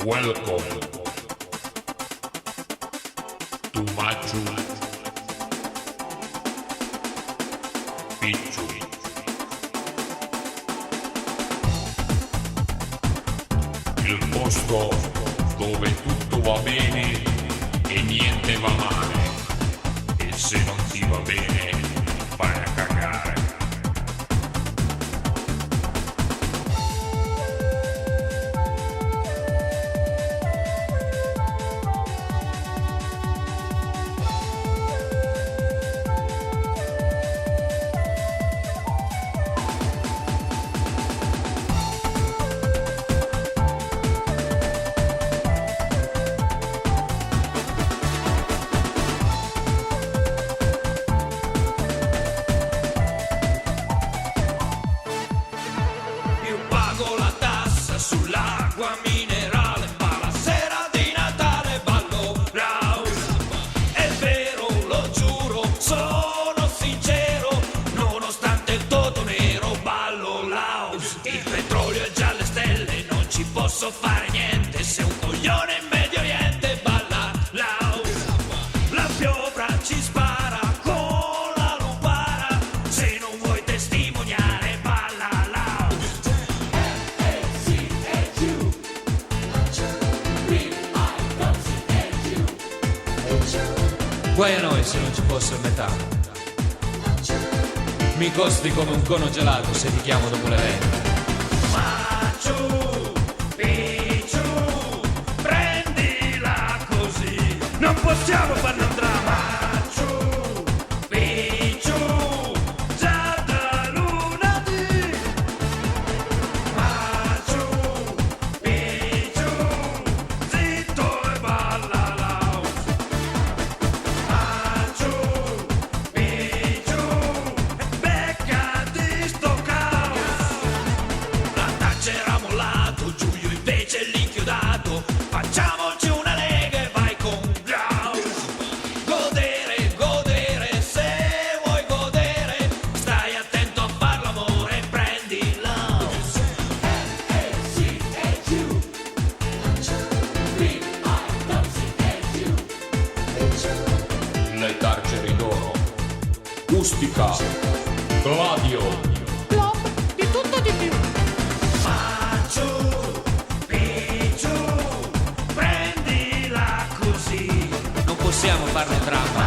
Welcome to Machu Picchu. Il posto dove tutto va bene e niente va male. E se non ti va bene, vai a cagare. Sull'acqua minerale, ma la sera di Natale ballo house. È vero, lo giuro, sono sincero, nonostante il toto nero ballo house. Il petrolio è già alle stelle, non ci posso fare niente, se un coglione in Medio Oriente balla house. La piovra ci spara con la lupara, se non vuoi testimoniare balla house. Guai a noi se non ci fosse metà. Mi costi come un cono gelato se ti chiamo dopo le 20. Machu Picchu, prendila così, non possiamo farne un dramma. Machu Picchu, già da lunedì. Machu Picchu, zitto e balla house. Machu Picchu, beccati sto caos. La taccia era mollato, Giulio invece è l'inchiodato. Facciamoci una lega e vai con house. Godere, godere, se vuoi godere, stai attento a far l'amore, prendi l'house. Le carceri d'oro, Ustica, Gladio. Plop, di tutto di più. Machu Picchu, prendila così. Non possiamo farne un dramma.